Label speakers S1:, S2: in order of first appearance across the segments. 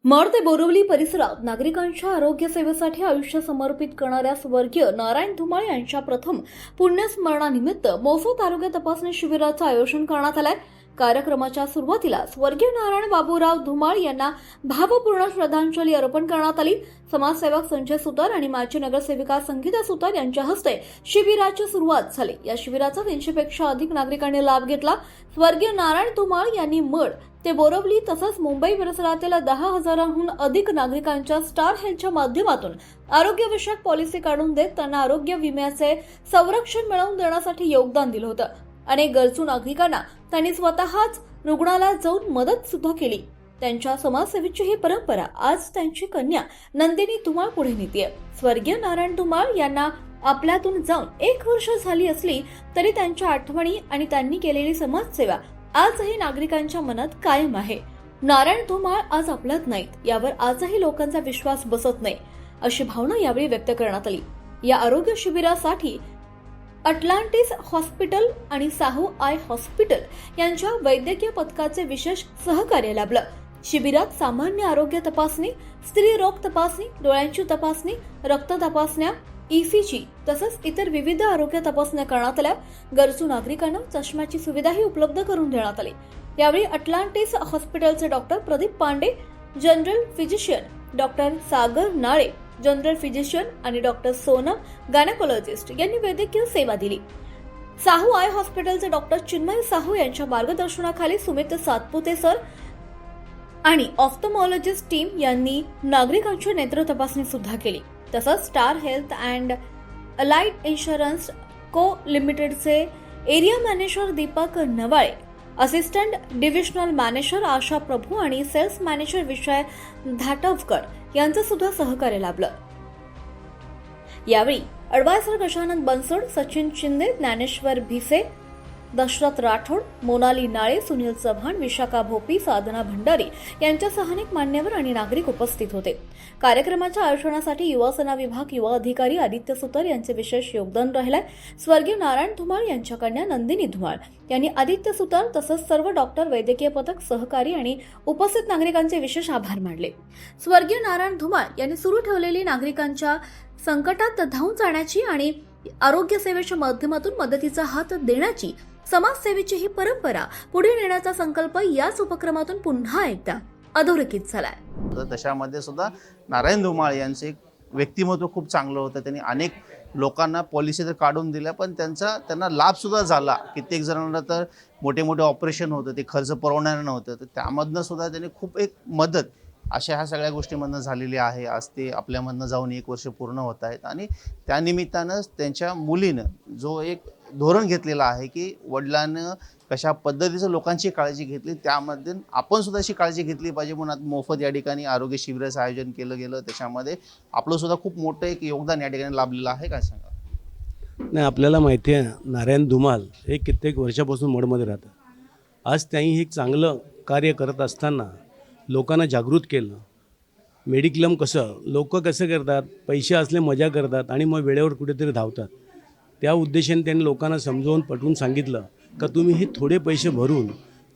S1: Mud ते बोरिवली परिसरात नागरिकांच्या आरोग्य सेवेसाठी आयुष्य समर्पित करणाऱ्या स्वर्गीय नारायण धुमाळ यांच्या प्रथम पुण्यस्मरणानिमित्त मोफत आरोग्य तपासणी शिबिराचं आयोजन करण्यात आलंय। कार्यक्रमाच्या सुरुवातीला स्वर्गीय नारायण बाबूराव धुमाळ यांना भावपूर्ण श्रद्धांजली अर्पण करण्यात आली। समाजसेवक संजय सुतार आणि माजी नगरसेविका संगीता सुतार यांच्या हस्ते शिबिराची सुरुवात झाली। या शिबिराचा 300 पेक्षा अधिक नागरिकांनी लाभ घेतला। स्वर्गीय नारायण धुमाळ यांनी मड ते बोरिवली तसंच मुंबई परिसरातील 10,000हून अधिक नागरिकांच्या स्टार हेल्थच्या माध्यमातून आरोग्यविषयक पॉलिसी काढून देत त्यांना आरोग्य विम्याचे संरक्षण मिळवून देण्यासाठी योगदान दिलं होतं। अनेक गरजू नागरिकांना त्यांनी स्वतःच रुग्णालयात जाऊन मदत सुद्धा केली। त्यांच्या समाजसेवेची ही परंपरा आज त्यांची कन्या नंदिनी धुमाळ पुढे नेते। स्वर्गीय नारायण धुमाळ यांना आपल्यातून जाऊन 1 वर्ष झाली असली तरी त्यांच्या आठवणी आणि त्यांनी केलेली समाजसेवा आजही नागरिकांच्या मनात कायम आहे। नारायण धुमाळ आज आपल्यात नाहीत यावर आजही लोकांचा विश्वास बसत नाही, अशी भावना यावेळी व्यक्त करण्यात आली। या आरोग्य शिबिरासाठी अटलांटिस हॉस्पिटल आणि साहू आय हॉस्पिटल यांच्या वैद्यकीय पथकाचे विशेष सहकार्य लाभलं। शिबिरात सामान्य आरोग्य तपासणी, स्त्री रोग तपासणी, डोळ्यांची तपासणी, रक्त तपासण्या, ECG तसंच इतर विविध आरोग्य तपासण्या करण्यात आल्या। गरजू नागरिकांना चष्म्याची सुविधाही उपलब्ध करून देण्यात आली। यावेळी अटलांटिस हॉस्पिटलचे doctor Pradeep Pande, general physician doctor Sagar Nale, general physician आणि डॉक्टर सोनम गायनेकोलॉजिस्ट यांनी वैद्यकीय सेवा दिली। साहू आय हॉस्पिटलचे डॉक्टर चिन्मय साहू यांच्या मार्गदर्शनाखाली सुमित सातपुते सर आणि ऑफ्थमॉलॉजिस्ट टीम यांनी नागरिकांची नेत्र तपासणी सुद्धा केली। तसंच star health and allied insurance co लिमिटेडचे area manager Deepak Navale, assistant divisional manager Asha Prabhu आणि सेल्स मॅनेजर विजय धाटवकर यांचं सुद्धा सहकार्य लाभलं। यावेळी ॲडवायझर गजानन बनसोड, सचिन शिंदे, ज्ञानेश्वर भिसे, दशरथ राठोड, मोनाली नाळे, सुनील चव्हाण, विशाखा भोपी, साधना भंडारी यांच्यासह अनेक मान्यवर आणि नागरिक उपस्थित होते। कार्यक्रमाच्या आयोजनासाठी युवासेना विभाग युवा अधिकारी आदित्य सुतार यांचे विशेष योगदान राहिलंय। स्वर्गीय नारायण धुमाळ यांच्या कन्या नंदिनी धुमाळ यांनी आदित्य सुतार तसंच सर्व डॉक्टर, वैद्यकीय पथक, सहकारी आणि उपस्थित नागरिकांचे विशेष आभार मानले। स्वर्गीय नारायण धुमाळ यांनी सुरू ठेवलेली नागरिकांच्या संकटात धावून जाण्याची आणि आरोग्य सेवेच्या माध्यमातून मदतीचा हात देण्याची समाजसेवेची ही परंपरा पुढे नेण्याचा संकल्प याच उपक्रमातून पुन्हा एकदा अधोरेखित झालाय।
S2: तर तशामध्ये सुद्धा नारायण धुमाळ यांचे एक व्यक्तिमत्व खूप चांगलं होतं। त्यांनी अनेक लोकांना पॉलिसी तर काढून दिल्या, पण त्यांना लाभ सुद्धा झाला। कित्येक जणांना तर मोठे मोठे ऑपरेशन होतं, ते खर्च परवडणारं नव्हतं, तर त्यामधनं सुद्धा त्यांनी खूप एक मदत अशा ह्या सगळ्या गोष्टीमधनं झालेली आहे। आज ते आपल्यामधनं जाऊन 1 वर्ष पूर्ण होत आहेत आणि त्यानिमित्तानं त्यांच्या मुलीनं जो एक धोरण घेतलेलं आहे की वडिलांनं कशा पद्धतीचं लोकांची काळजी घेतली, त्यामध्ये आपण सुद्धा अशी काळजी घेतली पाहिजे म्हणून आज मोफत या ठिकाणी आरोग्य शिबिराचं आयोजन केलं गेलं। त्याच्यामध्ये आपलं सुद्धा खूप मोठं एक योगदान या ठिकाणी लाभलेलं आहे। काय सांगा?
S3: नाही, आपल्याला माहिती आहे नारायण धुमाळ हे कित्येक वर्षापासून मडमध्ये राहतात। आज त्यांनी हे चांगलं कार्य करत असताना लोकांना जागृत केलं। मेडिक्लेम कसं लोक कसं करतात, पैसे असले मजा करतात आणि मग वेळेवर कुठेतरी धावतात। त्या उद्देशाने त्यांनी लोकांना समजावून पटवून सांगितलं का तुम्ही हे थोडे पैसे भरून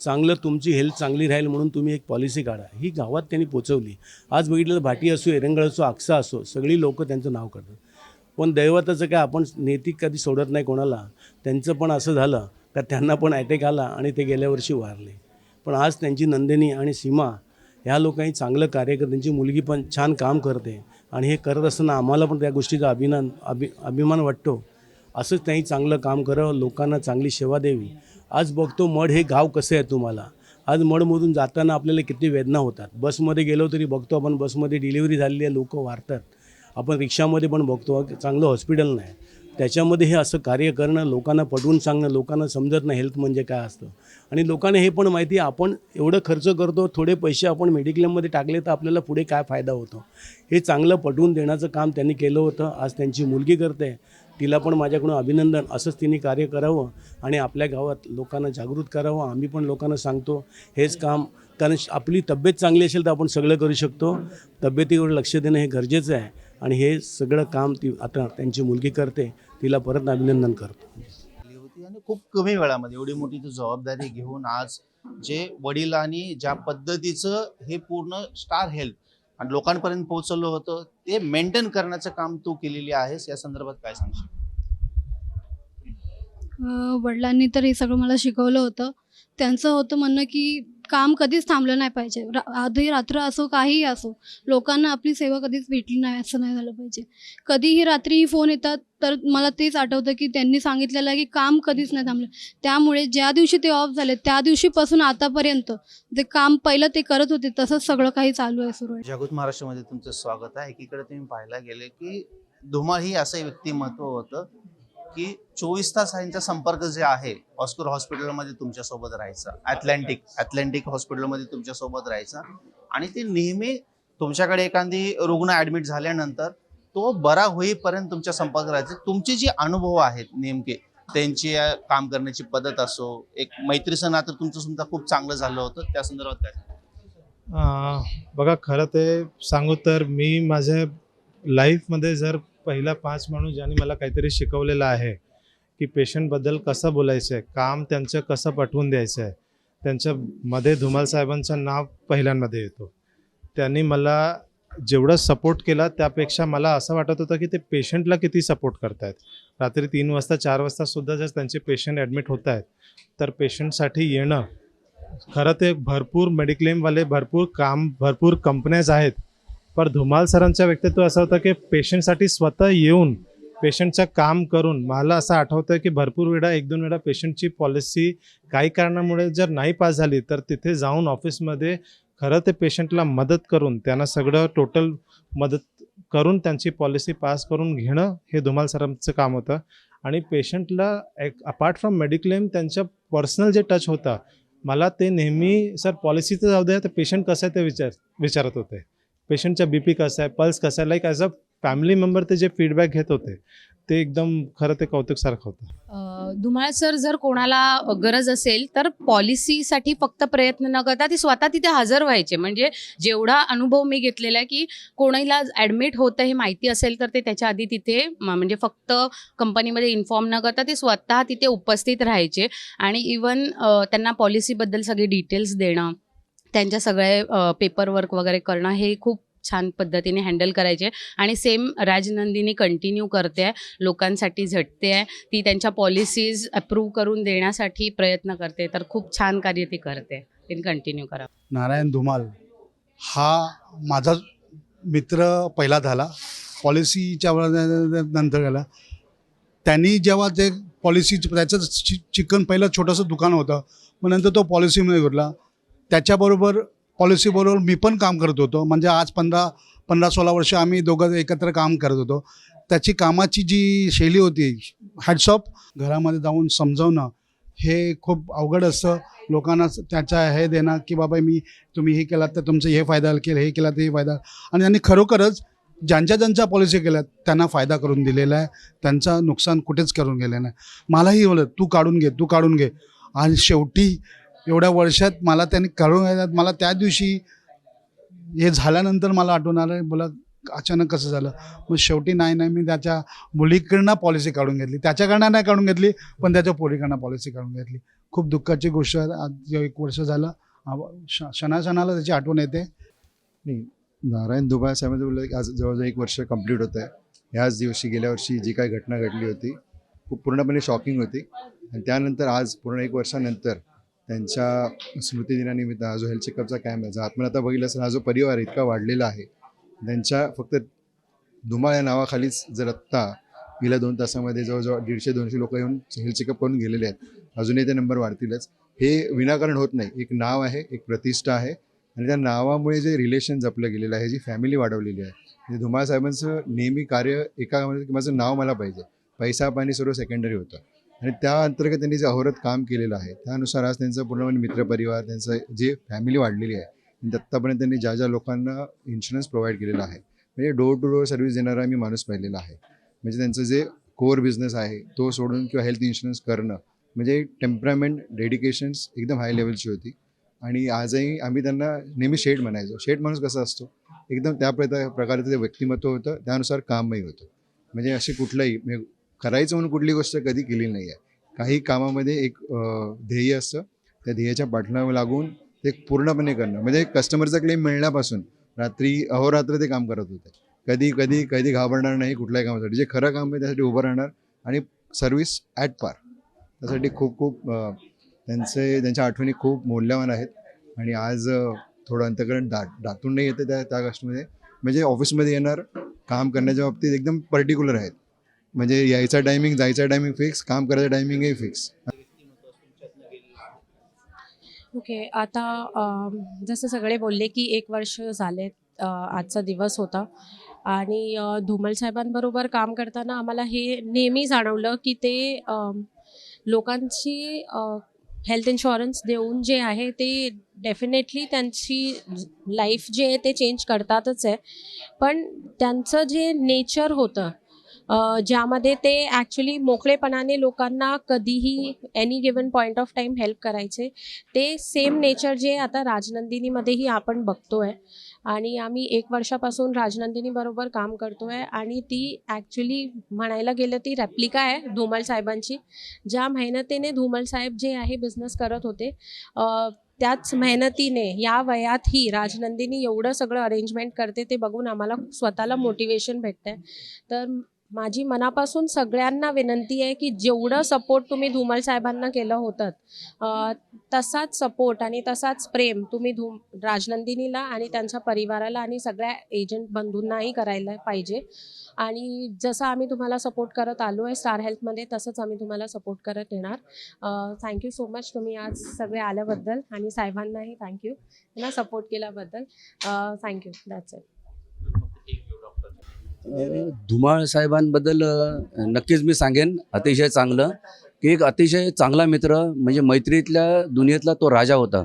S3: चांगलं तुमची हेल्थ चांगली राहील म्हणून तुम्ही एक पॉलिसी काढा। ही गावात त्यांनी पोचवली। आज बघितलं भाटी असो, एरंगळ असो, आक्सा असो, सगळी लोक त्यांचं नाव करतात। पण दैवताचं काय, आपण नैतिक कधी सोडत नाही कोणाला। त्यांचं पण असं झालं का त्यांना पण अटॅक आला आणि ते गेल्या वर्षी वारले। पण आज त्यांची नंदिनी आणि सीमा ह्या लोकांनी चांगलं कार्य करत, त्यांची मुलगी पण छान काम करते आणि हे करत असताना आम्हाला पण त्या गोष्टीचा अभिमान वाटतो। असंच त्यांनी चांगलं काम करावं, लोकांना चांगली सेवा द्यावी। आज बघतो मड हे गाव कसं आहे तुम्हाला। आज मडमधून जाताना आपल्याला किती वेदना होतात। बसमध्ये गेलो तरी बघतो आपण, बसमध्ये डिलिव्हरी झालेली आहे, लोक वारतात। आपण रिक्षामध्ये पण बघतो चांगलं हॉस्पिटल नाही, त्याच्यामध्ये हे असं कार्य करणं, लोकांना पटवून सांगणं, लोकांना समजत नाही हेल्थ म्हणजे काय असतं। आणि लोकांना हे पण माहिती आहे आपण एवढं खर्च करतो, थोडे पैसे आपण मेडिक्लेममध्ये टाकले तर आपल्याला पुढे काय फायदा होतो, हे चांगलं पटवून देण्याचं काम त्यांनी केलं होतं। आज त्यांची मुलगी करते, तिला पण माझ्याकडून अभिनंदन। असंच तिने कार्य करावं आणि आपल्या गावात लोकांना जागृत करावं। आम्ही पण लोकांना सांगतो हेच काम, कारण आपली तब्येत चांगली असेल तर आपण सगळं करू शकतो। तब्येतीवर लक्ष देणं हे गरजेचं आहे आणि हे सगळं काम ती आता त्यांची मुलगी करते, तिला परत अभिनंदन करतो।
S2: आणि खूप कमी वेळामध्ये एवढी मोठी जबाबदारी घेऊन आज जे वडिलांनी ज्या पद्धतीचं हे पूर्ण स्टार हेल्थ आणि लोकांपर्यंत पोहोचवलं होतं ते मेंटेन करण्याचं काम तू केलेली आहेस, या संदर्भात काय सांगशील?
S4: वडिलांनी तर हे सगळं मला शिकवलं होतं. त्यांचं होतं म्हणणं की काम कधीच थांबलं नाही पाहिजे. आधी रात्र असो, काहीही असो, लोकांना आपली सेवा कधीच भेटली नाही असं नाही झालं पाहिजे. कधीही रात्रीही फोन येतात, तर मला तेच आठवतं की त्यांनी सांगितलेलं आहे की काम कधीच नाही थांबलं. त्यामुळे ज्या दिवशी ते ऑफ झाले, त्या दिवशीपासून आतापर्यंत जे काम पहिलं ते करत होते, तसंच सगळं काही चालू आहे, सुरू आहे.
S2: जागृत महाराष्ट्रामध्ये तुमचं स्वागत आहे. एकीकडे तुम्ही पाहायला गेले की धुमाळ ही असं व्यक्तिमत्व होतं की 24 तास यांचा संपर्क जे आहे ऑस्कर हॉस्पिटलमध्ये तुमच्यासोबत राहायचा, अथलॅन्टिक हॉस्पिटलमध्ये तुमच्यासोबत राहायचा आणि ते नेहमी तुमच्याकडे एखादी रुग्ण ऍडमिट झाल्यानंतर तो बरा होईपर्यंत तुमच्या संपर्क राहायचा. तुमचे जे अनुभव आहेत नेमके त्यांची काम करण्याची पद्धत असो, एक मैत्रीचं नातं तुमचं सुद्धा खूप चांगलं झालं होतं, त्या संदर्भात काय?
S5: बघा, खरं ते सांगू तर मी माझ्या लाईफमध्ये जर पहिला 5 माणूस ज्यांनी मला काहीतरी शिकवलेलं आहे की पेशंटबद्दल कसं बोलायचं आहे, काम त्यांचं कसं पटवून द्यायचं आहे, त्यांच्यामध्ये धुमाल साहेबांचं नाव पहिल्यांमध्ये येतो. त्यांनी मला जेवढं सपोर्ट केला त्यापेक्षा मला असं वाटत होतं की ते पेशंटला किती सपोर्ट करतायत. रात्री 3 वाजता 4 वाजतासुद्धा जर त्यांचे पेशंट ॲडमिट होत आहेत तर पेशंटसाठी येणं, खरं ते भरपूर मेडिक्लेमवाले, भरपूर कंपन्याज आहेत, पण धुमाल सरांचं व्यक्तित्व असं होतं की पेशंटसाठी स्वतः येऊन पेशंटचं काम करून. मला असं आठवतं की भरपूर वेळा 1-2 वेळा पेशंटची पॉलिसी काही कारणामुळे जर नाही पास झाली तर तिथे जाऊन ऑफिसमध्ये खरं ते पेशंटला मदत करून, त्यांना सगळं टोटल मदत करून त्यांची पॉलिसी पास करून घेणं हे धुमाल सरांचं काम होतं. आणि पेशंटला अपार्ट फ्रॉम मेडिक्लेम त्यांच्या पर्सनल जे टच होता, मला ते नेहमी सर पॉलिसीचं जाऊ द्या, तर पेशंट कसं आहे ते विचारत होते. पेशंटचा BP कसा आहे, पल्स कसा आहे, like as a family member ते जे फीडबॅक घेत होते ते एकदम खरं ते कौतुकसारखं होतं.
S6: धुमाळ सर जर कोणाला गरज असेल तर पॉलिसीसाठी फक्त प्रयत्न न करता ते स्वतः तिथे हजर व्हायचे. म्हणजे जेवढा अनुभव मी घेतलेला आहे की कोणाला ॲडमिट होतं हे माहिती असेल तर ते त्याच्या आधी तिथे म्हणजे फक्त कंपनीमध्ये इन्फॉर्म न करता ते स्वतः तिथे उपस्थित राहायचे. आणि इवन त्यांना पॉलिसीबद्दल सगळे डिटेल्स देणं, त्यांच्या सगळे पेपरवर्क वगैरे करणं हे खूप छान पद्धतीने हँडल करायचे. आणि सेम राजनंदिनी कंटिन्यू करते आहे, लोकांसाठी झटते आहे, ती त्यांच्या पॉलिसीज अप्रूव्ह करून देण्यासाठी प्रयत्न करते. तर खूप छान कार्य ती करते, तिने कंटिन्यू करा.
S7: नारायण धुमाल हा माझा मित्र पहिला झाला, पॉलिसीच्या नंतर झाला. त्यांनी जेव्हा ते पॉलिसीचं त्याचं चिकन पहिलं छोटंसं दुकान होतं, मग नंतर तो पॉलिसीमध्ये घडला. त्याच्याबरोबर पॉलिसीबरोबर मी पण काम करत होतो. म्हणजे आज 15-16 वर्ष आम्ही दोघं एकत्र काम करत होतो. त्याची कामाची जी शैली होती, हॅट्स ऑफ. घरामध्ये जाऊन समजावणं हे खूप अवघड असतं. लोकांना त्याचा हे देणं की बाबा तुम्ही हे केलात तर तुमचं हे फायदा केलं, हे केलात तर हे फायदा. आणि त्यांनी खरोखरच ज्यांच्या पॉलिसी केल्यात त्यांना फायदा करून दिलेला आहे, त्यांचं नुकसान कुठेच करून गेलं नाही. मलाही बोलत तू काढून घे. आणि शेवटी एवढ्या वर्षात मला त्यांनी काढून घ्यायला, मला त्या दिवशी हे झाल्यानंतर मला आठवण आलं, बोला अचानक कसं झालं. मग शेवटी नाही मी त्याच्या मुलीकडनं पॉलिसी काढून घेतली, त्याच्याकडनं नाही काढून घेतली पण त्याच्या पोरीकडनं पॉलिसी काढून घेतली. खूप दुःखाची गोष्ट आहे. आज 1 वर्ष झालं, क्षणाला त्याची आठवण येते.
S8: नाही, नारायण धुमाळ साहेबांचं बोललं की आज जवळजवळ 1 वर्ष कंप्लीट होतं आहे. ह्याच दिवशी गेल्या वर्षी जी काही घटना घडली होती खूप पूर्णपणे शॉकिंग होती. आणि त्यानंतर आज पूर्ण 1 वर्षानंतर त्यांच्या स्मृतिदिनानिमित्त हा जो हेल्थ चेकअपचा कॅम्प आहे, आपण आता बघितलं असेल, हा जो परिवार इतका वाढलेला आहे, त्यांच्या फक्त धुमाळ या नावाखालीच जर आत्ता गेल्या 2 तासामध्ये जवळजवळ 150-200 लोक येऊन हेल्थ चेकअप करून गेलेले आहेत. अजूनही ते नंबर वाढतीलच. हे विनाकारण होत नाही. एक नाव आहे, एक प्रतिष्ठा आहे आणि त्या नावामुळे जे रिलेशन जपलं गेलेलं आहे, जी फॅमिली वाढवलेली आहे. म्हणजे धुमाळ साहेबांचं नेहमी कार्य एकामध्ये की माझं नाव मला पाहिजे, पैसा पाणी सर्व सेकंडरी होतं. आणि त्या अंतर्गत त्यांनी जे अहोरात्र काम केलेलं आहे त्यानुसार आज त्यांचं पूर्णपणे मित्रपरिवार, त्यांचं जे फॅमिली वाढलेली आहे, आत्तापर्यंत त्यांनी ज्या लोकांना इन्शुरन्स प्रोव्हाइड केलेला आहे, म्हणजे डोर टू डोर सर्व्हिस देणारा मी माणूस पाहिलेला आहे. म्हणजे त्यांचं जे कोर बिझनेस आहे तो सोडून किंवा हेल्थ इन्शुरन्स करणं म्हणजे टेम्परामेंट, डेडिकेशन्स एकदम हाय लेवलची होती. आणि आजही आम्ही त्यांना नेहमी शेठ म्हणायचो. शेठ माणूस कसा असतो, एकदम त्या प्रकारचं ते व्यक्तिमत्व होतं, त्यानुसार कामही होतं. म्हणजे अशी कुठलंही करायचं म्हणून कुठली गोष्ट कधी केली नाही आहे. काही कामामध्ये एक ध्येय असतं त्या ध्येयाच्या पाठलाग लागून ते पूर्णपणे करणं, म्हणजे कस्टमरचा क्लेम मिळण्यापासून रात्री अहोरात्र ते काम करत होते. कधी घाबरणार नाही कुठल्याही कामासाठी. जे खरं काम आहे त्यासाठी उभं राहणार आणि सर्व्हिस ॲट पार. त्यासाठी खूप त्यांच्या आठवणी खूप मौल्यवान आहेत. आणि आज थोडं अंतःकरण दाटून नाही येतं त्या गोष्टीमध्ये. म्हणजे ऑफिसमध्ये येणार, काम करण्याच्या बाबतीत एकदम पर्टिक्युलर आहेत. म्हणजे यायचा टायमिंग, जायचा टायमिंग फिक्स, काम करायचं टायमिंगही फिक्स.
S9: ओके. आता जसं सगळे बोलले की 1 वर्ष झाले आजचा दिवस होता आणि धुमल साहेबांबरोबर काम करताना आम्हाला हे नेहमी जाणवलं की ते लोकांची हेल्थ इन्शुरन्स देऊन जे आहे ते डेफिनेटली त्यांची लाईफ जे आहे ते चेंज करतातच आहे. पण त्यांचं जे नेचर होतं ज्यामध्ये ते ॲक्च्युली मोकळेपणाने लोकांना कधीही any given point of time help करायचे, ते सेम नेचर जे आता राजनंदिनीमध्येही आपण बघतो आहे. आणि आम्ही 1 वर्षापासून राजनंदिनीबरोबर काम करतो आहे आणि ती ॲक्च्युली म्हणायला गेलं ती रेप्लिका आहे धुमल साहेबांची. ज्या मेहनतीने धुमल साहेब जे आहे बिझनेस करत होते त्याच मेहनतीने या वयातही राजनंदिनी एवढं सगळं अरेंजमेंट करते, ते बघून आम्हाला स्वतःला मोटिवेशन भेटतं आहे. तर माझी मनापासून सगळ्यांना विनंती आहे की जेवढं सपोर्ट तुम्ही धुमल साहेबांना केलं होतं तसाच सपोर्ट आणि तसाच प्रेम तुम्ही राजनंदिनीला आणि त्यांच्या परिवाराला आणि सगळ्या एजंट बंधूंनाही करायला पाहिजे. आणि जसं आम्ही तुम्हाला सपोर्ट करत आलो आहे स्टार हेल्थमध्ये, तसंच आम्ही तुम्हाला सपोर्ट करत येणार. थँक्यू सो मच तुम्ही आज सगळे आल्याबद्दल आणि साहेबांनाही थँक्यू त्यांना सपोर्ट केल्याबद्दल. थँक्यू. That's it.
S10: धुमाळ साहेबांबद्दल नक्कीच मी सांगेन अतिशय चांगलं, की एक अतिशय चांगला मित्र, म्हणजे मैत्रीतल्या दुनियेतला तो राजा होता.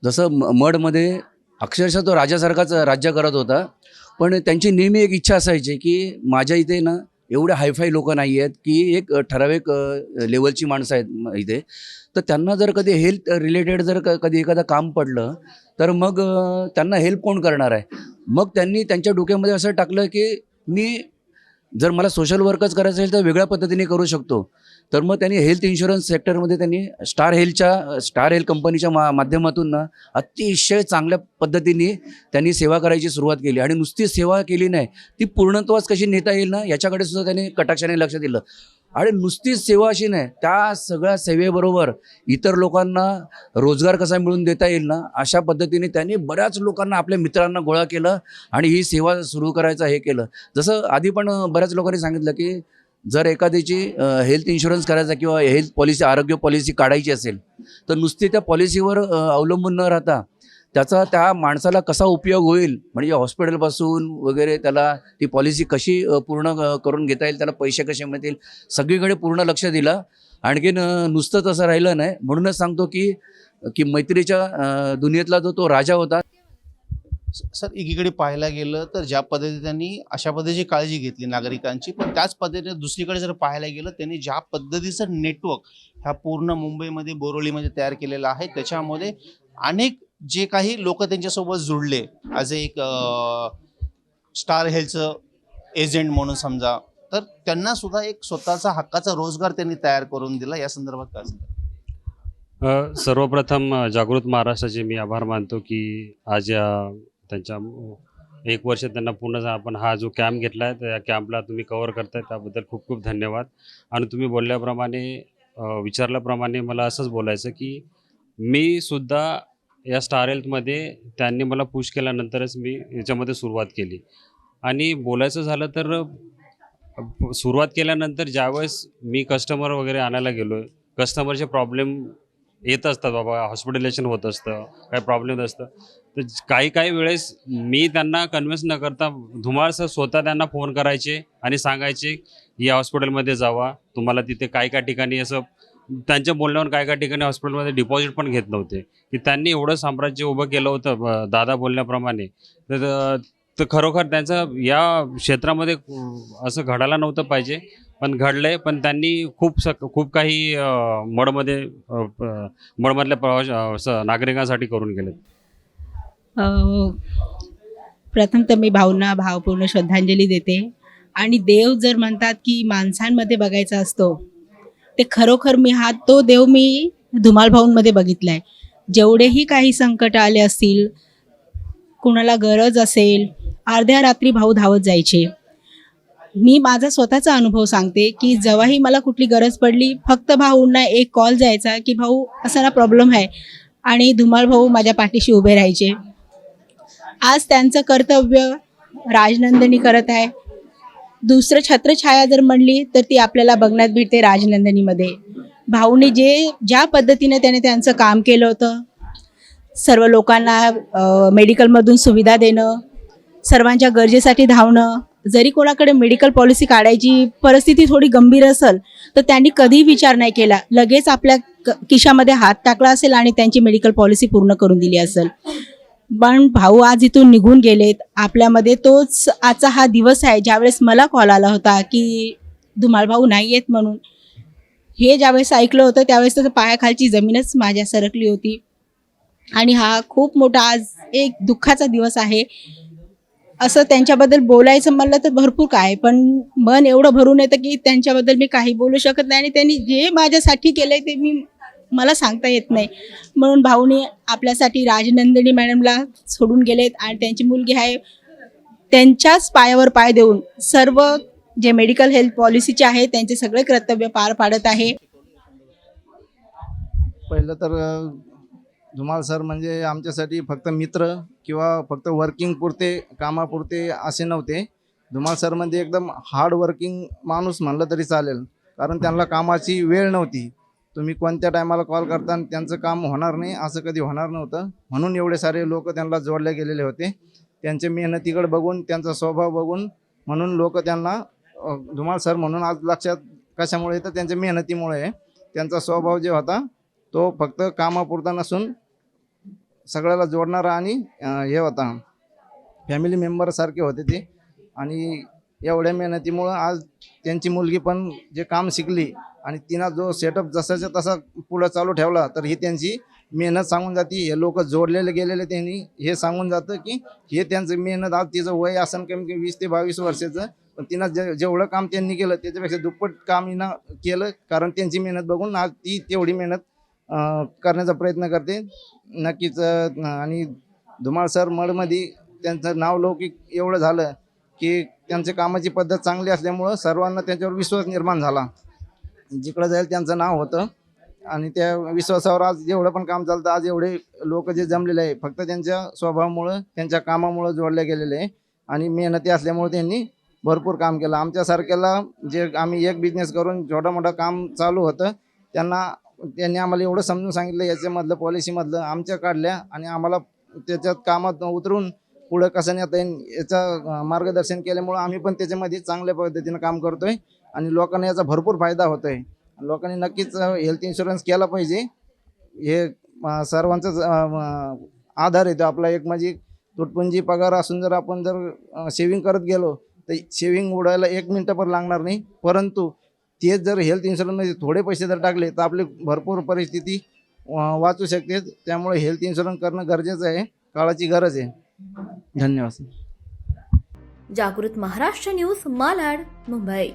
S10: जसं मडमध्ये अक्षरशः तो राजासारखाच राज्य करत होता. पण त्यांची नेहमी एक इच्छा असायची की माझ्या इथे ना एवढे हायफाय लोक नाही आहेत, की एक ठराविक लेवलची माणसं आहेत इथे, तर त्यांना जर कधी हेल्थ रिलेटेड जर कधी एखादं काम पडलं तर मग त्यांना हेल्प कोण करणार आहे. मग त्यांनी त्यांच्या डोक्यामध्ये असं टाकलं की मी जर मला सोशल वर्कच करायचं असेल तर वेगळ्या पद्धतीने करू शकतो. तर मग त्यांनी हेल्थ इन्शुरन्स सेक्टरमध्ये त्यांनी स्टार हेल्थ कंपनीच्या माध्यमातून ना अतिशय चांगल्या पद्धतीने त्यांनी सेवा करायची सुरुवात केली. आणि नुसती सेवा केली नाही, ती पूर्णत्वास कशी नेता येईल ना याच्याकडे सुद्धा त्यांनी कटाक्षाने लक्ष दिलं. आणि नुसतीच सेवा अशी नाही, त्या सगळ्या सेवेबरोबर इतर लोकांना रोजगार कसा मिळवून देता येईल ना अशा पद्धतीने त्यांनी बऱ्याच लोकांना, आपल्या मित्रांना गोळा केलं आणि ही सेवा सुरू करायचं हे केलं. जसं आधी पण बऱ्याच लोकांनी सांगितलं की जर एखाद्याची हेल्थ इन्शुरन्स करायचा किंवा हेल्थ पॉलिसी, आरोग्य पॉलिसी काढायची असेल तर नुसती त्या पॉलिसीवर अवलंबून न राहता त्याचा त्या माणसाला कसा उपयोग होईल, म्हणजे हॉस्पिटलपासून वगैरे त्याला ती पॉलिसी कशी पूर्ण करून घेता येईल, त्याला पैसे कसे मिळतील, सगळीकडे पूर्ण लक्ष दिलं. आणखीन नुसतं तसं राहिलं नाही, म्हणूनच सांगतो की मैत्रीच्या दुनियेतला तो राजा होता.
S2: सर, एकीकडे पाहायला गेलं तर ज्या पद्धतीने त्यांनी अशा पद्धतीची काळजी घेतली नागरिकांची, पण त्याच पद्धतीने दुसरीकडे जर पाहायला गेलं त्यांनी ज्या पद्धतीचं नेटवर्क ह्या पूर्ण मुंबईमध्ये बोरिवलीमध्ये तयार केलेलं आहे, त्याच्यामध्ये अनेक जे काही लोक त्यांच्यासोबत जुळले ॲज एक स्टार हेल्थचं एजंट म्हणून समजा, तर त्यांना सुद्धा एक स्वतःचा हक्काचा रोजगार त्यांनी तयार करून दिला. या संदर्भात काय सांगा?
S11: सर्वप्रथम जागृत महाराष्ट्राचे मी आभार मानतो की आज त्यांच्या 1 वर्ष त्यांना पूर्ण आपण हा जो कॅम्प घेतला आहे त्या कॅम्पला तुम्ही कव्हर करताय त्याबद्दल खूप खूप धन्यवाद. आणि तुम्ही बोलल्याप्रमाणे विचारल्याप्रमाणे मला असंच बोलायचं की मी सुद्धा या स्टार हेल्थमध्ये त्यांनी मला पुश केल्यानंतरच मी याच्यामध्ये सुरुवात केली. आणि बोलायचं झालं तर सुरुवात केल्यानंतर ज्यावेळेस मी कस्टमर वगैरे आणायला गेलो आहे, कस्टमरचे प्रॉब्लेम येत असतात, बाबा हॉस्पिटलायझेशन होत असतं, काही प्रॉब्लेम असतं, तर काही वेळेस मी त्यांना कन्व्हिन्स न करता धुमाळ सर स्वतः त्यांना फोन करायचे आणि सांगायचे या हॉस्पिटलमध्ये जावा, तुम्हाला तिथे काय ठिकाणी असं त्यांच्या बोलण्यावर काय ठिकाणी हॉस्पिटलमध्ये डिपॉझिट पण घेत नव्हते, की त्यांनी एवढं साम्राज्य उभं केलं होतं दादा बोलण्याप्रमाणे. तर खरोखर त्यांचं या क्षेत्रामध्ये असं घडायला नव्हतं पाहिजे, पण घडलंय. पण त्यांनी खूप काही मडमधल्या नागरिकांसाठी करून गेले.
S12: प्रथम तर मी भावना भावपूर्ण श्रद्धांजली देते. आणि देव जर म्हणतात की माणसांमध्ये बघायचा असतो, ते खरोखर तो देव मी धुमाळ भाऊंमध्ये बघितलं आहे. जेवढेही काही संकट आले असतील, कुणाला गरज असेल, अर्ध्या रात्री भाऊ धावत जायचे. मी माझा स्वतःचा अनुभव सांगते की जेव्हाही मला कुठली गरज पडली, फक्त भाऊंना एक कॉल जायचा की भाऊ असा ना प्रॉब्लेम आहे, आणि धुमाळ भाऊ माझ्या पाठीशी उभे राहायचे. आज त्यांचं कर्तव्य राजनंदिनी करत आहे. दुसरं छत्रछाया जर म्हणली तर ती आपल्याला बघण्यात भेटते राजनंदिनीमध्ये. भाऊने ज्या पद्धतीने त्याने त्यांचं काम केलं होतं, सर्व लोकांना मेडिकलमधून सुविधा देणं, सर्वांच्या गरजेसाठी धावणं. जरी कोणाकडे मेडिकल पॉलिसी काढायची परिस्थिती थोडी गंभीर असेल तर त्यांनी कधीही विचार नाही केला, लगेच आपल्या खिशामध्ये हात टाकला असेल आणि त्यांची मेडिकल पॉलिसी पूर्ण करून दिली असेल. पण भाऊ आज इथून निघून गेलेत. आपल्यामध्ये तोच आजचा हा दिवस आहे. ज्यावेळेस मला कॉल आला होता की धुमाळ भाऊ नाही आहेत म्हणून, हे ज्यावेळेस ऐकलं होतं त्यावेळेस त्याच्या पायाखालची जमीनच माझ्या सरकली होती. आणि हा खूप मोठा आज एक दुःखाचा दिवस आहे. असं त्यांच्याबद्दल बोलायचं म्हणलं तर भरपूर काय, पण मन एवढं भरून येतं की त्यांच्याबद्दल मी काही बोलू शकत नाही. आणि त्यांनी जे माझ्यासाठी केलंय ते मला सांगता येत नाही. म्हणून भाऊनी आपल्यासाठी राजनंदिनी मॅडमला सोडून गेलेत आणि त्यांची मुलगी आहे, त्यांच्याच पायावर पाय देऊन सर्व जे मेडिकल हेल्थ पॉलिसीचे आहे त्यांचे सगळे कर्तव्य पार पाडत आहे.
S13: पहिलं तर धुमाळ सर म्हणजे आमच्यासाठी फक्त मित्र किंवा फक्त वर्किंग पुरते कामापुरते असे नव्हते. धुमाळ सर म्हणजे एकदम हार्ड वर्किंग माणूस म्हणलं तरी चालेल, कारण त्यांना कामाची वेळ नव्हती. तुम्ही कोणत्या टायमाला कॉल करता आणि त्यांचं काम होणार नाही असं कधी होणार नव्हतं. म्हणून एवढे सारे लोक त्यांना जोडले गेलेले होते. त्यांच्या मेहनतीकडे बघून, त्यांचा स्वभाव बघून, म्हणून लोक त्यांना धुमाळ सर म्हणून आज लक्षात कशामुळे तर त्यांच्या मेहनतीमुळे आहे. त्यांचा स्वभाव जे होता तो फक्त कामापुरता नसून सगळ्याला जोडणारा आणि हे होता, फॅमिली मेंबरसारखे होते ते. आणि एवढ्या मेहनतीमुळं आज त्यांची मुलगी पण जे काम शिकली आणि तिनं जो सेटअप जसाच्या तसा पुढं चालू ठेवला, तर ही त्यांची मेहनत सांगून जाते. हे लोक जोडलेले गेलेले त्यांनी हे सांगून जातं की हे त्यांचं मेहनत. आज तिचं वय असं कमी 20 ते 22 वर्षाचं, पण तिनं जेवढं काम त्यांनी केलं त्याच्यापेक्षा दुप्पट काम हिनं केलं, कारण त्यांची मेहनत बघून आज ती तेवढी मेहनत करण्याचा प्रयत्न करते नक्कीच. आणि धुमाळ सर मडमध्ये त्यांचं नाव लौकिक एवढं झालं की त्यांच्या कामाची पद्धत चांगली असल्यामुळं सर्वांना त्यांच्यावर विश्वास निर्माण झाला. जिकडं जाईल त्यांचं नाव होतं आणि त्या विश्वासावर आज जेवढं पण काम चालतं, आज एवढे लोक जे जमलेले आहे फक्त त्यांच्या स्वभावामुळं, त्यांच्या कामामुळं जोडले गेलेले आहे. आणि मेहनती असल्यामुळे त्यांनी भरपूर काम केलं. आमच्यासारख्याला जे आम्ही एक बिझनेस करून छोटं मोठं काम चालू होतं त्यांनी आम्हाला एवढं समजून सांगितलं, याच्यामधलं पॉलिसीमधलं आमच्या काढल्या आणि आम्हाला त्याच्यात कामात उतरून पुढं कसं नेता येईल याचं मार्गदर्शन केल्यामुळं आम्ही पण त्याच्यामध्ये चांगल्या पद्धतीनं काम करतो आहे आणि लोकांना याचा भरपूर फायदा होतो आहे. लोकांनी नक्कीच हेल्थ इन्शुरन्स केला पाहिजे. हे सर्वांचाच आधार येतो आपला. एक म्हणजे तुटपुंजी पगार असून जर आपण जर सेविंग करत गेलो तर सेविंग उडायला 1 मिनटं पण लागणार नाही. परंतु तेच जर हेल्थ इन्शुरन्समध्ये थोडे पैसे जर टाकले तर आपली भरपूर परिस्थिती वाचू शकते. त्यामुळे हेल्थ इन्शुरन्स करणं गरजेचं आहे, काळाची गरज आहे. धन्यवाद.
S1: जागृत महाराष्ट्र न्यूज, मालाड, मुंबई.